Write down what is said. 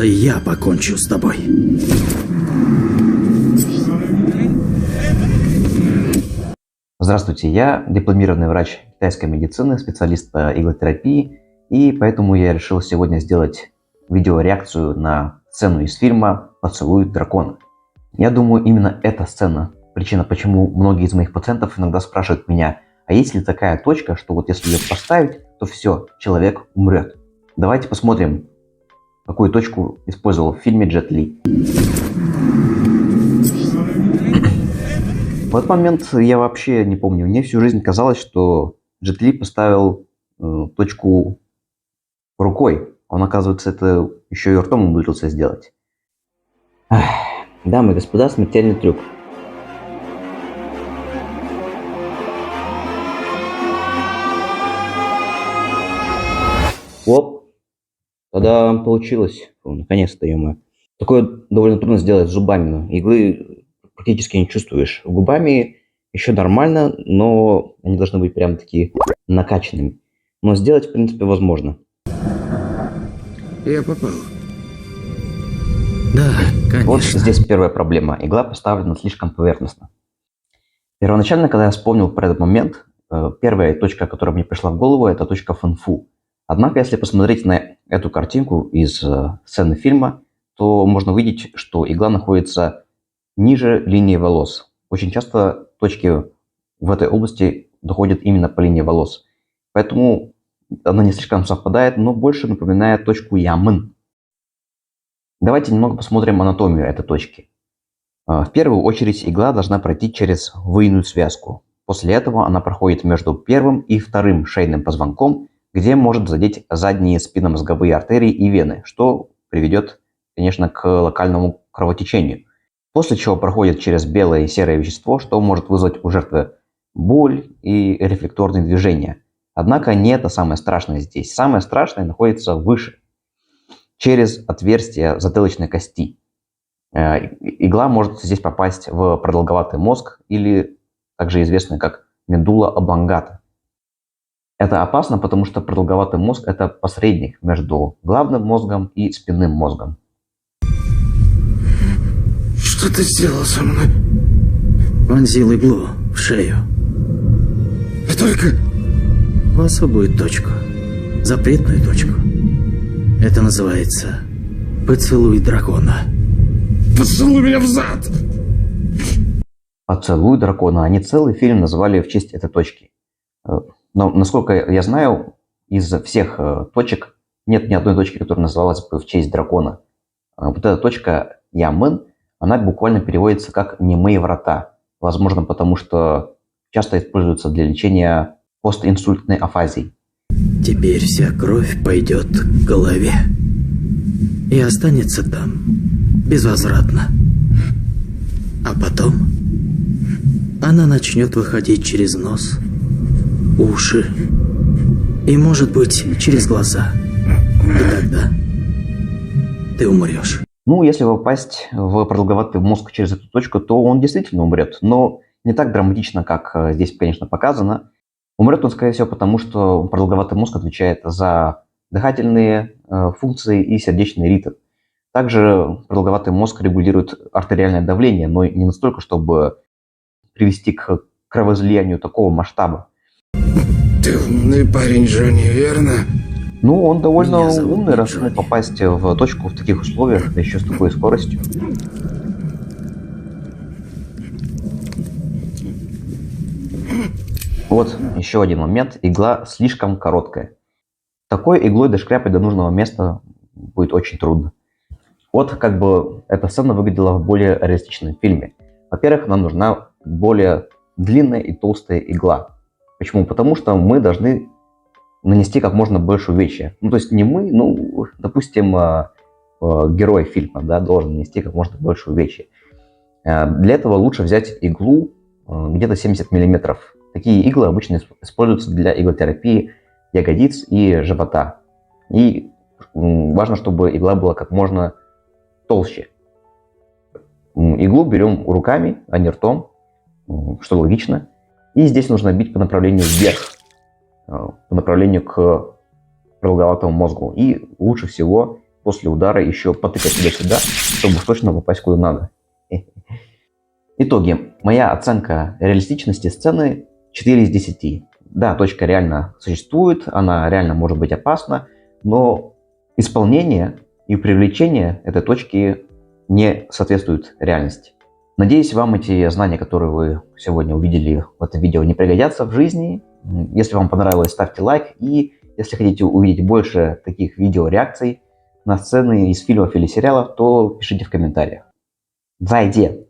Я покончу с тобой. Здравствуйте, я дипломированный врач китайской медицины, специалист по иглотерапии, и поэтому я решил сегодня сделать видеореакцию на сцену из фильма «Поцелуй дракона». Я думаю, именно эта сцена – причина, почему многие из моих пациентов иногда спрашивают меня, а есть ли такая точка, что вот если ее поставить, то все, человек умрет. Давайте посмотрим, какую точку использовал в фильме Джет Ли. В этот момент я вообще не помню. Мне всю жизнь казалось, что Джет Ли поставил точку рукой. Он, оказывается, это еще и ртом умудрился сделать. Дамы и господа, смертельный трюк. Оп. Тогда получилось. Наконец-то, ё-моё. Такое довольно трудно сделать зубами. Но иглы практически не чувствуешь. Губами еще нормально, но они должны быть прям такие накачанными. Но сделать, в принципе, возможно. Я попал. Да, конечно. Вот здесь первая проблема. Игла поставлена слишком поверхностно. Первоначально, когда я вспомнил про этот момент, первая точка, которая мне пришла в голову, это точка Фэнфу. Однако, если посмотреть на эту картинку из сцены фильма, то можно увидеть, что игла находится ниже линии волос. Очень часто точки в этой области доходят именно по линии волос. Поэтому она не слишком совпадает, но больше напоминает точку Ямын. Давайте немного посмотрим анатомию этой точки. В первую очередь игла должна пройти через выйную связку. После этого она проходит между первым и вторым шейным позвонком, где может задеть задние спинномозговые артерии и вены, что приведет, конечно, к локальному кровотечению. После чего проходит через белое и серое вещество, что может вызвать у жертвы боль и рефлекторные движения. Однако не это самое страшное здесь. Самое страшное находится выше, через отверстие затылочной кости. Игла может здесь попасть в продолговатый мозг, или также известный как медулла облонгата. Это опасно, потому что продолговатый мозг – это посредник между главным мозгом и спинным мозгом. Что ты сделал со мной? Вонзил иглу в шею. И только в особую точку. Запретную точку. Это называется «Поцелуй дракона». Поцелуй меня в зад! «Поцелуй дракона». Они целый фильм назвали в честь этой точки. Но, насколько я знаю, из всех точек нет ни одной точки, которая называлась бы в честь дракона. Вот эта точка Ямын, она буквально переводится как «немые врата». Возможно, потому что часто используется для лечения постинсультной афазии. Теперь вся кровь пойдет к голове. И останется там безвозвратно. А потом она начнет выходить через нос, уши и, может быть, через глаза. И тогда ты умрешь. Ну, если попасть в продолговатый мозг через эту точку, то он действительно умрет. Но не так драматично, как здесь, конечно, показано. Умрет он, скорее всего, потому что продолговатый мозг отвечает за дыхательные функции и сердечный ритм. Также продолговатый мозг регулирует артериальное давление, но не настолько, чтобы привести к кровоизлиянию такого масштаба. Ты умный парень, Джонни, верно? Ну, он довольно Меня зовут умный, раз Джонни. смог попасть в точку в таких условиях, да еще с такой скоростью. Вот еще один момент. Игла слишком короткая. Такой иглой дошкряпать до нужного места будет очень трудно. Вот как бы эта сцена выглядела в более реалистичном фильме. Во-первых, нам нужна более длинная и толстая игла. Почему? Потому что мы должны нанести как можно больше увечья. Ну, то есть не мы, ну, допустим, герой фильма, да, должен нанести как можно больше увечья. Для этого лучше взять иглу где-то 70 мм. Такие иглы обычно используются для иглотерапии ягодиц и живота. И важно, чтобы игла была как можно толще. Иглу берем руками, а не ртом, что логично. И здесь нужно бить по направлению вверх, по направлению к продолговатому мозгу. И лучше всего после удара еще потыкать туда-сюда, чтобы уж точно попасть куда надо. Итоги. Моя оценка реалистичности сцены 4 из 10. Да, точка реально существует, она реально может быть опасна, но исполнение и привлечение этой точки не соответствуют реальности. Надеюсь, вам эти знания, которые вы сегодня увидели в этом видео, не пригодятся в жизни. Если вам понравилось, ставьте лайк. И если хотите увидеть больше таких видео-реакций на сцены из фильмов или сериалов, то пишите в комментариях. Зайди!